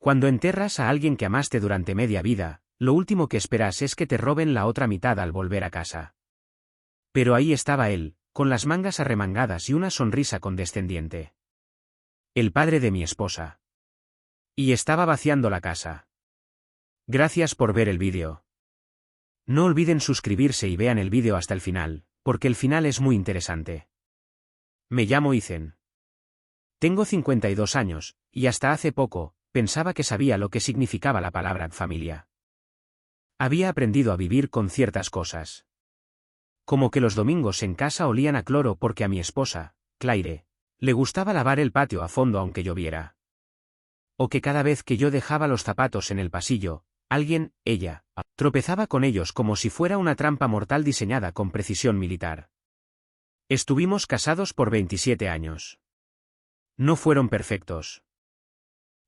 Cuando enterras a alguien que amaste durante media vida, lo último que esperas es que te roben la otra mitad al volver a casa. Pero ahí estaba él, con las mangas arremangadas y una sonrisa condescendiente. El padre de mi esposa. Y estaba vaciando la casa. Gracias por ver el vídeo. No olviden suscribirse y vean el vídeo hasta el final, porque el final es muy interesante. Me llamo Ethan. Tengo 52 años, y hasta hace poco, pensaba que sabía lo que significaba la palabra familia. Había aprendido a vivir con ciertas cosas. Como que los domingos en casa olían a cloro porque a mi esposa, Claire, le gustaba lavar el patio a fondo aunque lloviera. O que cada vez que yo dejaba los zapatos en el pasillo, alguien, ella, tropezaba con ellos como si fuera una trampa mortal diseñada con precisión militar. Estuvimos casados por 27 años. No fueron perfectos.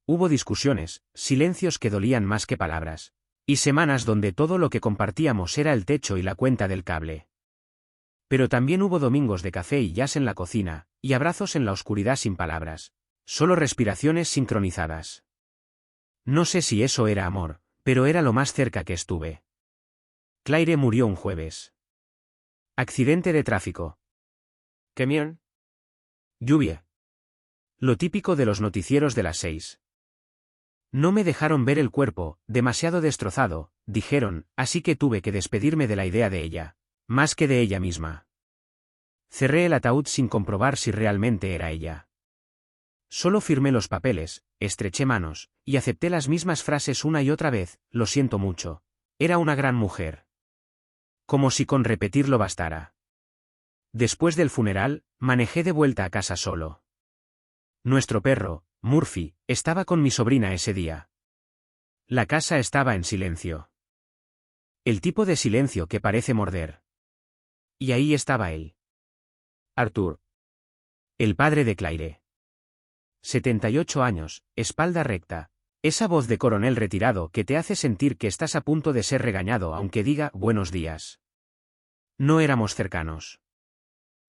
Hubo discusiones, silencios que dolían más que palabras, y semanas donde todo lo que compartíamos era el techo y la cuenta del cable. Pero también hubo domingos de café y jazz en la cocina, y abrazos en la oscuridad sin palabras, solo respiraciones sincronizadas. No sé si eso era amor, pero era lo más cerca que estuve. Claire murió un jueves. Accidente de tráfico. Camión. Lluvia. Lo típico de los noticieros de las 6. No me dejaron ver el cuerpo, demasiado destrozado, dijeron, así que tuve que despedirme de la idea de ella, más que de ella misma. Cerré el ataúd sin comprobar si realmente era ella. Solo firmé los papeles, estreché manos, y acepté las mismas frases una y otra vez, lo siento mucho. Era una gran mujer. Como si con repetirlo bastara. Después del funeral, manejé de vuelta a casa solo. Nuestro perro, Murphy, estaba con mi sobrina ese día. La casa estaba en silencio. El tipo de silencio que parece morder. Y ahí estaba él. Arthur. El padre de Claire. 78 años, espalda recta. Esa voz de coronel retirado que te hace sentir que estás a punto de ser regañado aunque diga buenos días. No éramos cercanos.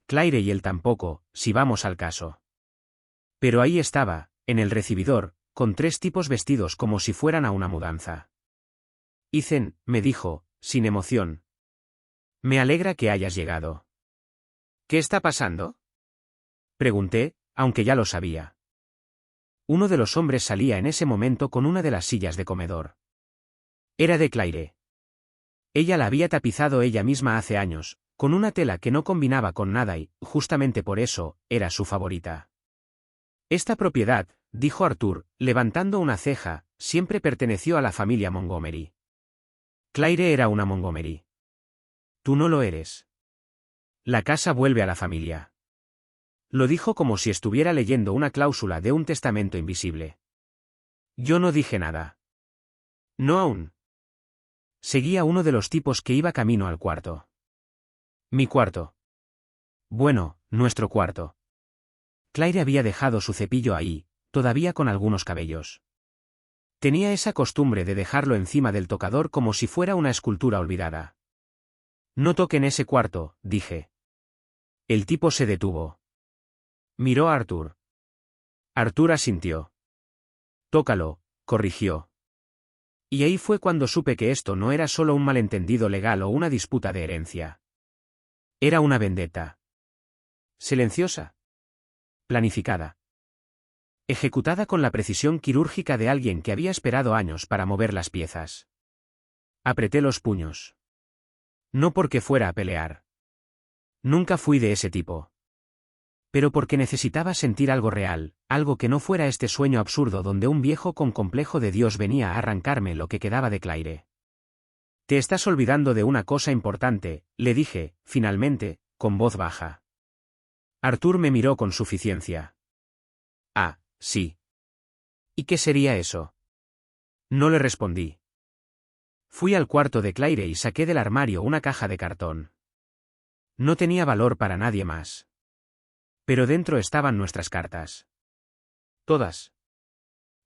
Claire y él tampoco, si vamos al caso. Pero ahí estaba, en el recibidor, con 3 tipos vestidos como si fueran a una mudanza. Ethan, me dijo, sin emoción. Me alegra que hayas llegado. ¿Qué está pasando? Pregunté, aunque ya lo sabía. Uno de los hombres salía en ese momento con una de las sillas de comedor. Era de Claire. Ella la había tapizado ella misma hace años, con una tela que no combinaba con nada y, justamente por eso, era su favorita. Esta propiedad, dijo Arthur, levantando una ceja, siempre perteneció a la familia Montgomery. Claire era una Montgomery. Tú no lo eres. La casa vuelve a la familia. Lo dijo como si estuviera leyendo una cláusula de un testamento invisible. Yo no dije nada. No aún. Seguía uno de los tipos que iba camino al cuarto. Mi cuarto. Bueno, nuestro cuarto. Claire había dejado su cepillo ahí, todavía con algunos cabellos. Tenía esa costumbre de dejarlo encima del tocador como si fuera una escultura olvidada. No toquen ese cuarto, dije. El tipo se detuvo. Miró a Arthur. Arthur asintió. Tócalo, corrigió. Y ahí fue cuando supe que esto no era solo un malentendido legal o una disputa de herencia. Era una vendetta. Silenciosa. Planificada. Ejecutada con la precisión quirúrgica de alguien que había esperado años para mover las piezas. Apreté los puños. No porque fuera a pelear. Nunca fui de ese tipo. Pero porque necesitaba sentir algo real, algo que no fuera este sueño absurdo donde un viejo con complejo de Dios venía a arrancarme lo que quedaba de Claire. Te estás olvidando de una cosa importante, le dije, finalmente, con voz baja. Arthur me miró con suficiencia. Ah, sí. ¿Y qué sería eso? No le respondí. Fui al cuarto de Claire y saqué del armario una caja de cartón. No tenía valor para nadie más. Pero dentro estaban nuestras cartas. Todas.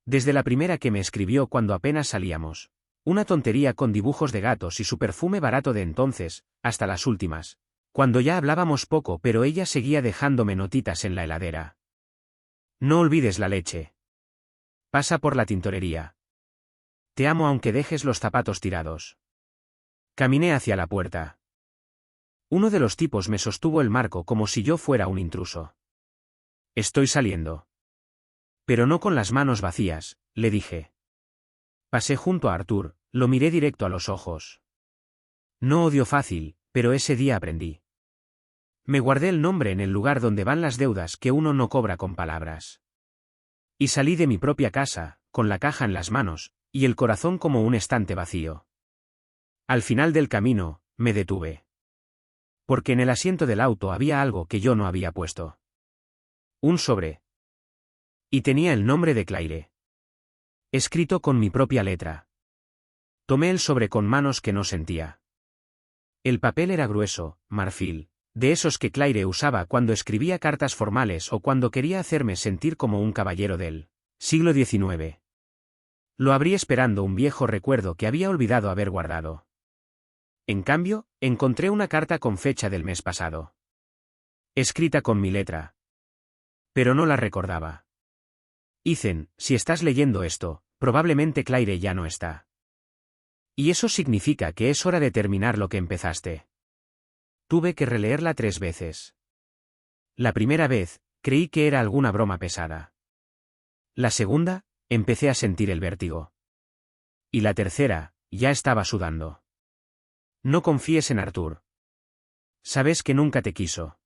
Desde la primera que me escribió cuando apenas salíamos, una tontería con dibujos de gatos y su perfume barato de entonces, hasta las últimas, cuando ya hablábamos poco pero ella seguía dejándome notitas en la heladera. No olvides la leche. Pasa por la tintorería. Te amo aunque dejes los zapatos tirados. Caminé hacia la puerta. Uno de los tipos me sostuvo el marco como si yo fuera un intruso. Estoy saliendo. Pero no con las manos vacías, le dije. Pasé junto a Arthur, lo miré directo a los ojos. No odio fácil, pero ese día aprendí. Me guardé el nombre en el lugar donde van las deudas que uno no cobra con palabras. Y salí de mi propia casa, con la caja en las manos, y el corazón como un estante vacío. Al final del camino, me detuve. Porque en el asiento del auto había algo que yo no había puesto. Un sobre. Y tenía el nombre de Claire. Escrito con mi propia letra. Tomé el sobre con manos que no sentía. El papel era grueso, marfil, de esos que Claire usaba cuando escribía cartas formales o cuando quería hacerme sentir como un caballero del siglo XIX. Lo abrí esperando un viejo recuerdo que había olvidado haber guardado. En cambio, encontré una carta con fecha del mes pasado. Escrita con mi letra. Pero no la recordaba. Ethan, si estás leyendo esto, probablemente Claire ya no está. Y eso significa que es hora de terminar lo que empezaste. Tuve que releerla 3 veces. La primera vez, creí que era alguna broma pesada. La segunda, empecé a sentir el vértigo. Y la tercera, ya estaba sudando. No confíes en Arthur. Sabes que nunca te quiso.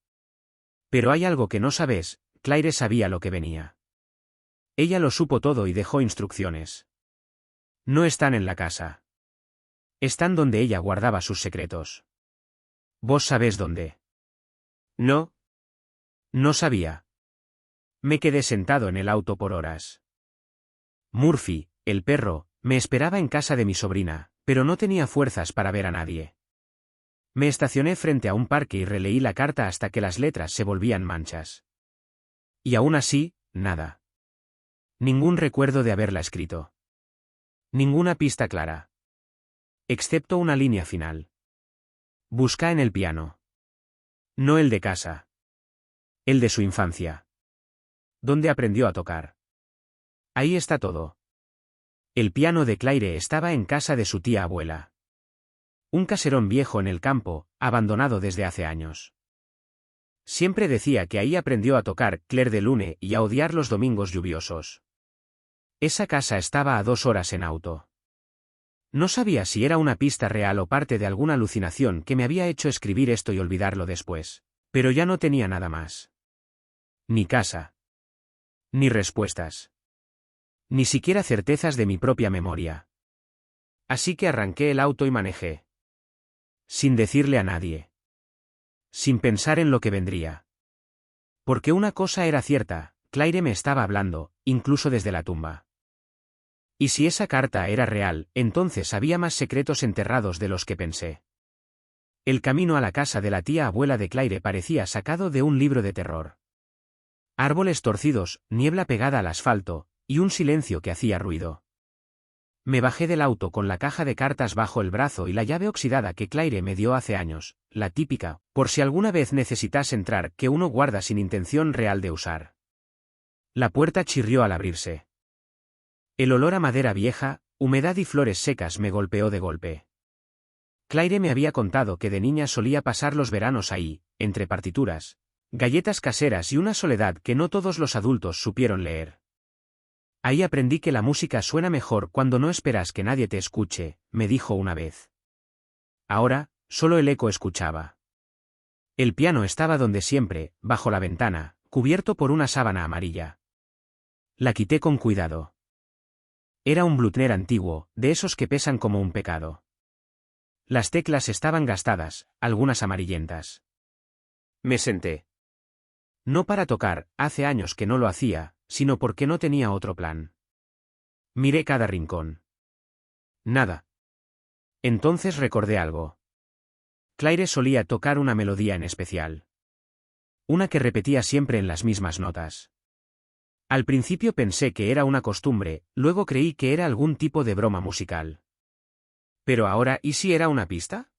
Pero hay algo que no sabes, Claire sabía lo que venía. Ella lo supo todo y dejó instrucciones. No están en la casa. Están donde ella guardaba sus secretos. ¿Vos sabés dónde? No. No sabía. Me quedé sentado en el auto por horas. Murphy, el perro, me esperaba en casa de mi sobrina, pero no tenía fuerzas para ver a nadie. Me estacioné frente a un parque y releí la carta hasta que las letras se volvían manchas. Y aún así, nada. Ningún recuerdo de haberla escrito. Ninguna pista clara. Excepto una línea final. Busca en el piano. No el de casa. El de su infancia. ¿Dónde aprendió a tocar? Ahí está todo. El piano de Claire estaba en casa de su tía abuela. Un caserón viejo en el campo, abandonado desde hace años. Siempre decía que ahí aprendió a tocar Clair de Lune y a odiar los domingos lluviosos. Esa casa estaba a 2 horas en auto. No sabía si era una pista real o parte de alguna alucinación que me había hecho escribir esto y olvidarlo después, pero ya no tenía nada más. Ni casa. Ni respuestas. Ni siquiera certezas de mi propia memoria. Así que arranqué el auto y manejé. Sin decirle a nadie. Sin pensar en lo que vendría. Porque una cosa era cierta, Claire me estaba hablando, incluso desde la tumba. Y si esa carta era real, entonces había más secretos enterrados de los que pensé. El camino a la casa de la tía abuela de Claire parecía sacado de un libro de terror. Árboles torcidos, niebla pegada al asfalto, y un silencio que hacía ruido. Me bajé del auto con la caja de cartas bajo el brazo y la llave oxidada que Claire me dio hace años, la típica, por si alguna vez necesitas entrar, que uno guarda sin intención real de usar. La puerta chirrió al abrirse. El olor a madera vieja, humedad y flores secas me golpeó de golpe. Claire me había contado que de niña solía pasar los veranos ahí, entre partituras, galletas caseras y una soledad que no todos los adultos supieron leer. Ahí aprendí que la música suena mejor cuando no esperas que nadie te escuche, me dijo una vez. Ahora, solo el eco escuchaba. El piano estaba donde siempre, bajo la ventana, cubierto por una sábana amarilla. La quité con cuidado. Era un Blüthner antiguo, de esos que pesan como un pecado. Las teclas estaban gastadas, algunas amarillentas. Me senté. No para tocar, hace años que no lo hacía, sino porque no tenía otro plan. Miré cada rincón. Nada. Entonces recordé algo. Claire solía tocar una melodía en especial. Una que repetía siempre en las mismas notas. Al principio pensé que era una costumbre, luego creí que era algún tipo de broma musical. Pero ahora, ¿y si era una pista?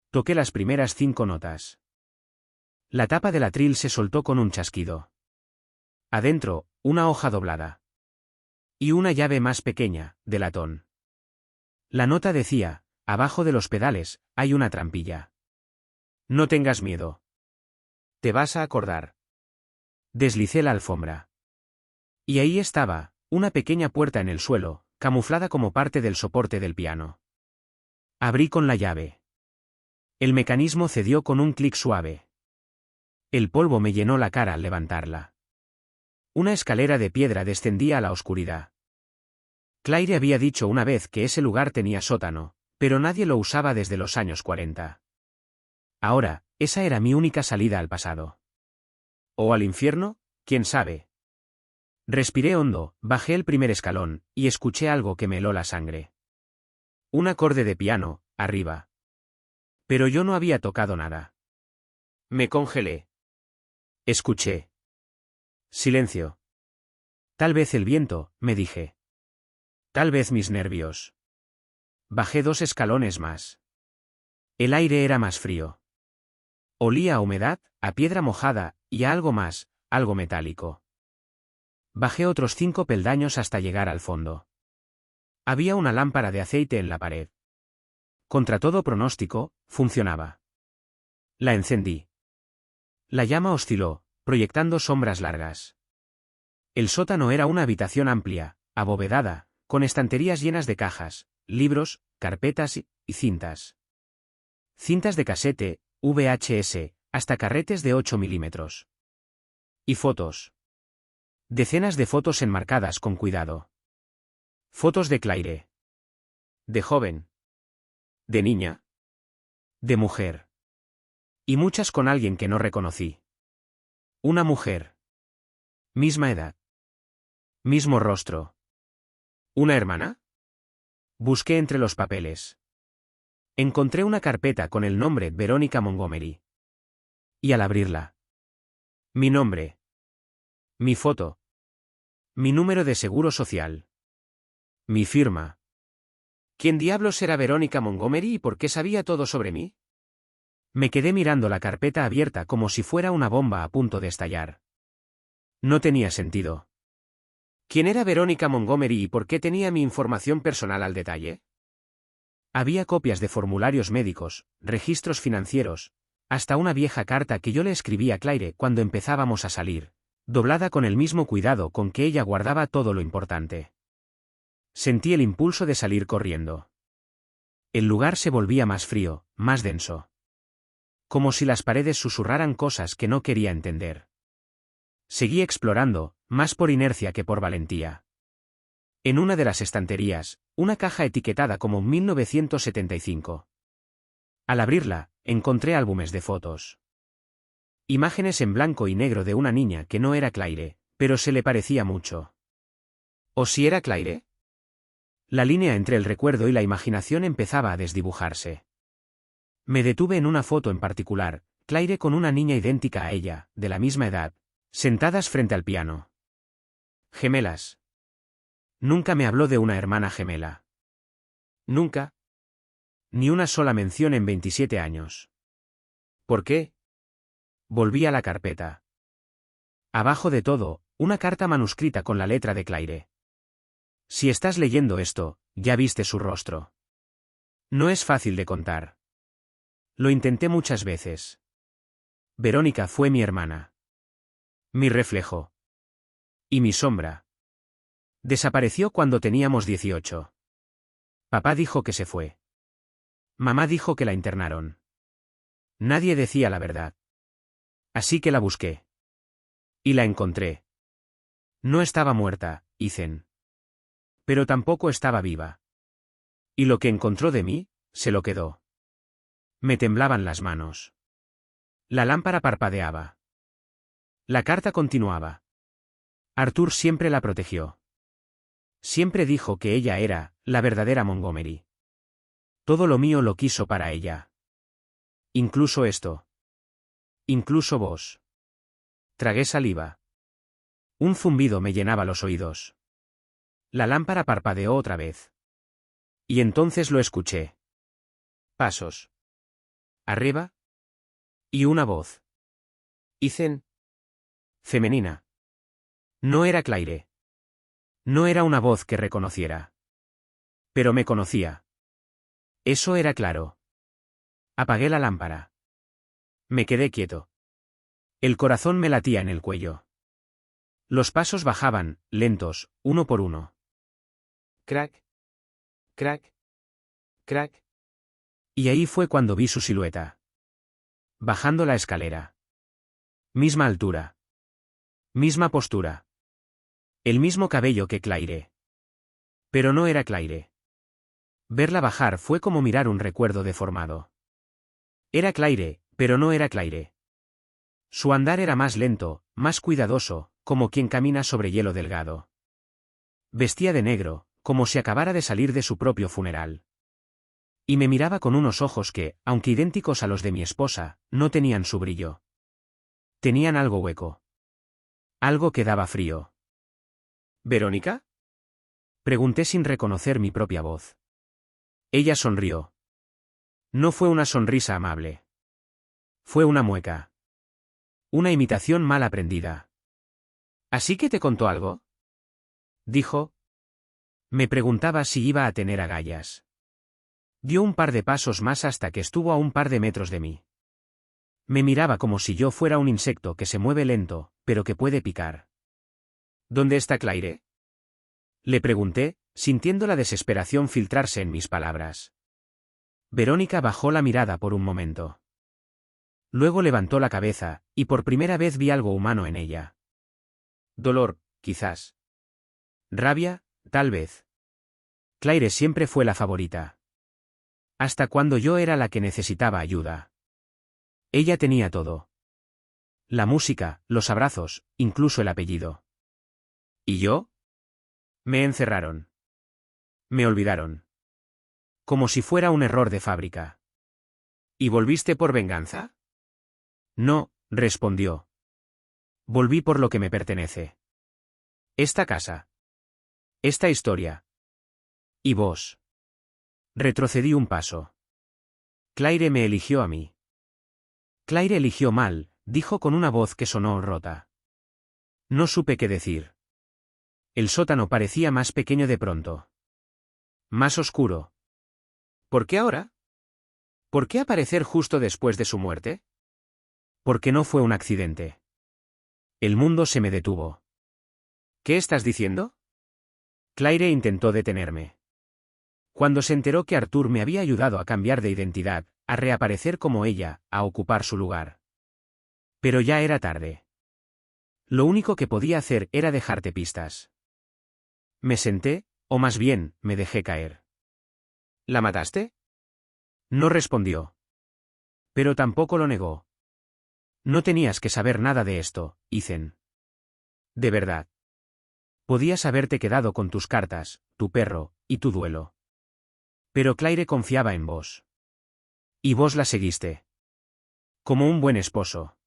Toqué las primeras 5 notas. La tapa del atril se soltó con un chasquido. Adentro, una hoja doblada. Y una llave más pequeña, de latón. La nota decía, abajo de los pedales, hay una trampilla. No tengas miedo. Te vas a acordar. Deslicé la alfombra. Y ahí estaba, una pequeña puerta en el suelo, camuflada como parte del soporte del piano. Abrí con la llave. El mecanismo cedió con un clic suave. El polvo me llenó la cara al levantarla. Una escalera de piedra descendía a la oscuridad. Claire había dicho una vez que ese lugar tenía sótano, pero nadie lo usaba desde los años 40. Ahora, esa era mi única salida al pasado. ¿O al infierno? ¿Quién sabe? Respiré hondo, bajé el primer escalón, y escuché algo que me heló la sangre. Un acorde de piano, arriba. Pero yo no había tocado nada. Me congelé. Escuché. Silencio. Tal vez el viento, me dije. Tal vez mis nervios. Bajé 2 escalones más. El aire era más frío. Olía a humedad, a piedra mojada, y a algo más, algo metálico. Bajé otros 5 peldaños hasta llegar al fondo. Había una lámpara de aceite en la pared. Contra todo pronóstico, funcionaba. La encendí. La llama osciló, proyectando sombras largas. El sótano era una habitación amplia, abovedada, con estanterías llenas de cajas, libros, carpetas y cintas. Cintas de casete, VHS, hasta carretes de 8 milímetros. Y fotos. Decenas de fotos enmarcadas con cuidado. Fotos de Claire. De joven. De niña. De mujer. Y muchas con alguien que no reconocí. Una mujer. Misma edad. Mismo rostro. ¿Una hermana? Busqué entre los papeles. Encontré una carpeta con el nombre Verónica Montgomery. Y al abrirla. Mi nombre. Mi foto. Mi número de seguro social. Mi firma. ¿Quién diablos era Verónica Montgomery y por qué sabía todo sobre mí? Me quedé mirando la carpeta abierta como si fuera una bomba a punto de estallar. No tenía sentido. ¿Quién era Verónica Montgomery y por qué tenía mi información personal al detalle? Había copias de formularios médicos, registros financieros, hasta una vieja carta que yo le escribí a Claire cuando empezábamos a salir, doblada con el mismo cuidado con que ella guardaba todo lo importante. Sentí el impulso de salir corriendo. El lugar se volvía más frío, más denso. Como si las paredes susurraran cosas que no quería entender. Seguí explorando, más por inercia que por valentía. En una de las estanterías, una caja etiquetada como 1975. Al abrirla, encontré álbumes de fotos. Imágenes en blanco y negro de una niña que no era Claire, pero se le parecía mucho. ¿O si era Claire? La línea entre el recuerdo y la imaginación empezaba a desdibujarse. Me detuve en una foto en particular, Claire con una niña idéntica a ella, de la misma edad, sentadas frente al piano. Gemelas. Nunca me habló de una hermana gemela. Nunca. Ni una sola mención en 27 años. ¿Por qué? Volví a la carpeta. Abajo de todo, una carta manuscrita con la letra de Claire. Si estás leyendo esto, ya viste su rostro. No es fácil de contar. Lo intenté muchas veces. Verónica fue mi hermana. Mi reflejo. Y mi sombra. Desapareció cuando teníamos 18. Papá dijo que se fue. Mamá dijo que la internaron. Nadie decía la verdad. Así que la busqué. Y la encontré. No estaba muerta, Ethan. Pero tampoco estaba viva. Y lo que encontró de mí, se lo quedó. Me temblaban las manos. La lámpara parpadeaba. La carta continuaba. Arthur siempre la protegió. Siempre dijo que ella era la verdadera Montgomery. Todo lo mío lo quiso para ella. Incluso esto. Incluso vos. Tragué saliva. Un zumbido me llenaba los oídos. La lámpara parpadeó otra vez. Y entonces lo escuché. Pasos. Arriba. Y una voz. Ethan. Femenina. No era Claire. No era una voz que reconociera. Pero me conocía. Eso era claro. Apagué la lámpara. Me quedé quieto. El corazón me latía en el cuello. Los pasos bajaban, lentos, uno por uno. Crack. Crack. Crack. Y ahí fue cuando vi su silueta. Bajando la escalera. Misma altura. Misma postura. El mismo cabello que Claire. Pero no era Claire. Verla bajar fue como mirar un recuerdo deformado. Era Claire, pero no era Claire. Su andar era más lento, más cuidadoso, como quien camina sobre hielo delgado. Vestía de negro, como si acabara de salir de su propio funeral. Y me miraba con unos ojos que, aunque idénticos a los de mi esposa, no tenían su brillo. Tenían algo hueco. Algo que daba frío. ¿Verónica? Pregunté sin reconocer mi propia voz. Ella sonrió. No fue una sonrisa amable. Fue una mueca. Una imitación mal aprendida. ¿Así que te contó algo? Dijo. Me preguntaba si iba a tener agallas. Dio un par de pasos más hasta que estuvo a un par de metros de mí. Me miraba como si yo fuera un insecto que se mueve lento, pero que puede picar. ¿Dónde está Claire? Le pregunté, sintiendo la desesperación filtrarse en mis palabras. Verónica bajó la mirada por un momento. Luego levantó la cabeza, y por primera vez vi algo humano en ella. Dolor, quizás. Rabia, tal vez. Claire siempre fue la favorita. Hasta cuando yo era la que necesitaba ayuda. Ella tenía todo. La música, los abrazos, incluso el apellido. ¿Y yo? Me encerraron. Me olvidaron. Como si fuera un error de fábrica. ¿Y volviste por venganza? No, respondió. Volví por lo que me pertenece. Esta casa. Esta historia. ¿Y vos? Retrocedí un paso. Claire me eligió a mí. Claire eligió mal, dijo con una voz que sonó rota. No supe qué decir. El sótano parecía más pequeño de pronto. Más oscuro. ¿Por qué ahora? ¿Por qué aparecer justo después de su muerte? Porque no fue un accidente. El mundo se me detuvo. ¿Qué estás diciendo? Claire intentó detenerme. Cuando se enteró que Arthur me había ayudado a cambiar de identidad, a reaparecer como ella, a ocupar su lugar. Pero ya era tarde. Lo único que podía hacer era dejarte pistas. Me senté, o más bien, me dejé caer. ¿La mataste? No respondió. Pero tampoco lo negó. No tenías que saber nada de esto, Ethan. De verdad. Podías haberte quedado con tus cartas, tu perro, y tu duelo. Pero Claire confiaba en vos. Y vos la seguiste. Como un buen esposo.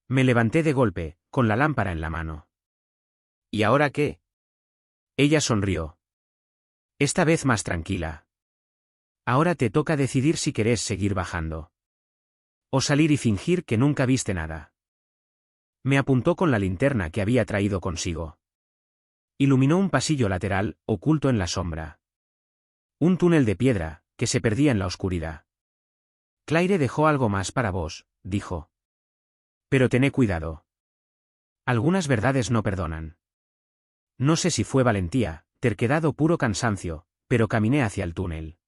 Me levanté de golpe, con la lámpara en la mano. ¿Y ahora qué? Ella sonrió. Esta vez más tranquila. Ahora te toca decidir si querés seguir bajando. O salir y fingir que nunca viste nada. Me apuntó con la linterna que había traído consigo. Iluminó un pasillo lateral, oculto en la sombra. Un túnel de piedra, que se perdía en la oscuridad. Claire dejó algo más para vos, dijo. Pero tené cuidado. Algunas verdades no perdonan. No sé si fue valentía, terquedad o puro cansancio, pero caminé hacia el túnel.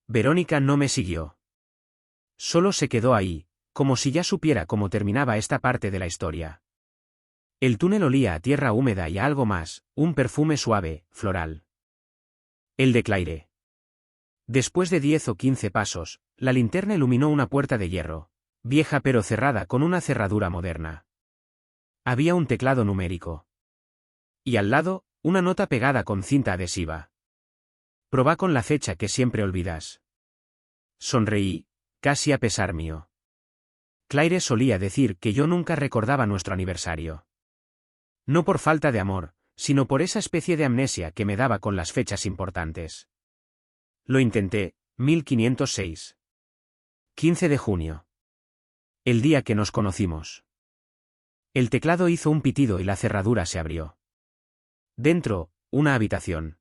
Verónica no me siguió. Solo se quedó ahí, como si ya supiera cómo terminaba esta parte de la historia. El túnel olía a tierra húmeda y a algo más, un perfume suave, floral. El de Claire. Después de 10 o 15 pasos, la linterna iluminó una puerta de hierro, vieja pero cerrada con una cerradura moderna. Había un teclado numérico. Y al lado, una nota pegada con cinta adhesiva. Probá con la fecha que siempre olvidas. Sonreí, casi a pesar mío. Claire solía decir que yo nunca recordaba nuestro aniversario. No por falta de amor, sino por esa especie de amnesia que me daba con las fechas importantes. Lo intenté, 1506. 15 de junio. El día que nos conocimos. El teclado hizo un pitido y la cerradura se abrió. Dentro, una habitación.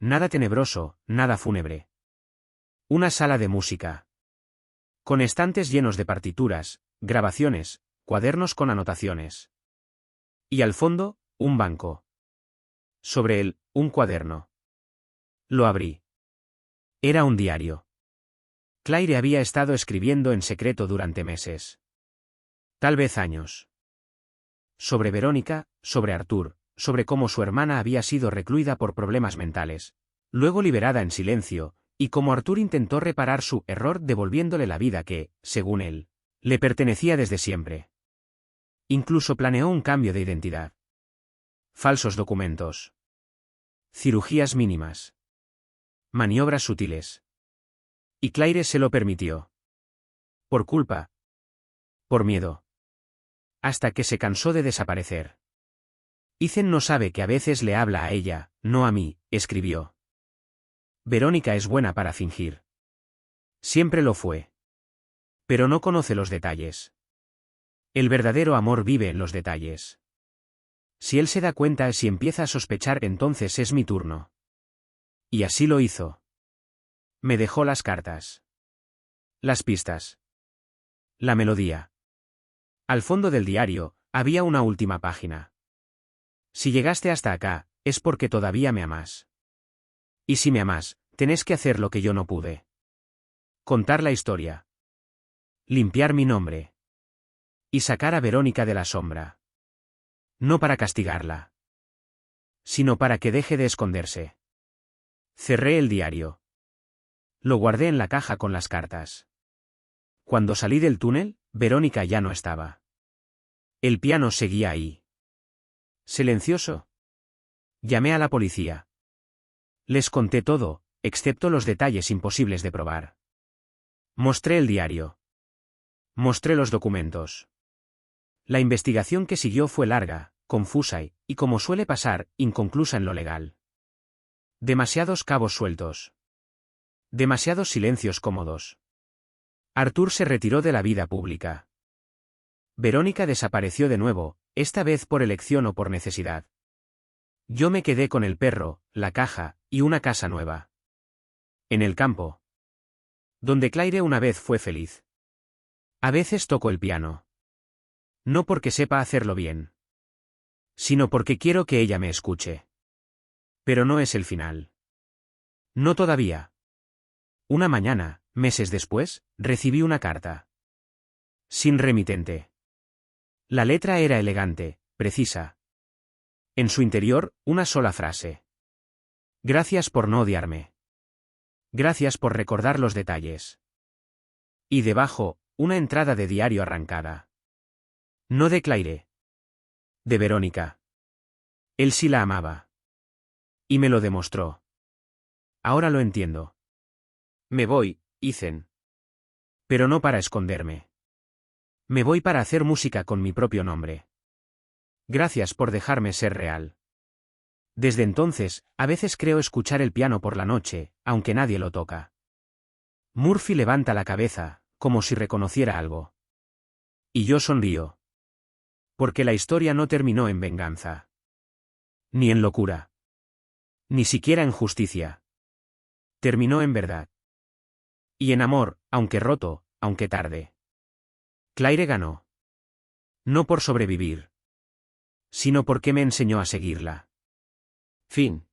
Nada tenebroso, nada fúnebre. Una sala de música. Con estantes llenos de partituras, grabaciones, cuadernos con anotaciones. Y al fondo, un banco. Sobre él, un cuaderno. Lo abrí. Era un diario. Claire había estado escribiendo en secreto durante meses. Tal vez años. Sobre Verónica, sobre Arthur, sobre cómo su hermana había sido recluida por problemas mentales, luego liberada en silencio, y cómo Arthur intentó reparar su error devolviéndole la vida que, según él, le pertenecía desde siempre. Incluso planeó un cambio de identidad. Falsos documentos. Cirugías mínimas. Maniobras sutiles. Y Claire se lo permitió. Por culpa. Por miedo. Hasta que se cansó de desaparecer. Ethan no sabe que a veces le habla a ella, no a mí, escribió. Verónica es buena para fingir. Siempre lo fue. Pero no conoce los detalles. El verdadero amor vive en los detalles. Si él se da cuenta, si empieza a sospechar, entonces es mi turno. Y así lo hizo. Me dejó las cartas. Las pistas. La melodía. Al fondo del diario, había una última página. Si llegaste hasta acá, es porque todavía me amas. Y si me amas, tenés que hacer lo que yo no pude. Contar la historia. Limpiar mi nombre. Y sacar a Verónica de la sombra. No para castigarla. Sino para que deje de esconderse. Cerré el diario. Lo guardé en la caja con las cartas. Cuando salí del túnel, Verónica ya no estaba. El piano seguía ahí. Silencioso. Llamé a la policía. Les conté todo, excepto los detalles imposibles de probar. Mostré el diario. Mostré los documentos. La investigación que siguió fue larga, confusa y, como suele pasar, inconclusa en lo legal. Demasiados cabos sueltos. Demasiados silencios cómodos. Arthur se retiró de la vida pública. Verónica desapareció de nuevo, esta vez por elección o por necesidad. Yo me quedé con el perro, la caja, y una casa nueva. En el campo. Donde Claire una vez fue feliz. A veces toco el piano. No porque sepa hacerlo bien. Sino porque quiero que ella me escuche. Pero no es el final. No todavía. Una mañana, meses después, recibí una carta. Sin remitente. La letra era elegante, precisa. En su interior, una sola frase. Gracias por no odiarme. Gracias por recordar los detalles. Y debajo, una entrada de diario arrancada. No de Claire. De Verónica. Él sí la amaba. Y me lo demostró. Ahora lo entiendo. Me voy, Ethan. Pero no para esconderme. Me voy para hacer música con mi propio nombre. Gracias por dejarme ser real. Desde entonces, a veces creo escuchar el piano por la noche, aunque nadie lo toca. Murphy levanta la cabeza, como si reconociera algo. Y yo sonrío. Porque la historia no terminó en venganza. Ni en locura. Ni siquiera en justicia. Terminó en verdad. Y en amor, aunque roto, aunque tarde. Claire ganó. No por sobrevivir. Sino porque me enseñó a seguirla. Fin.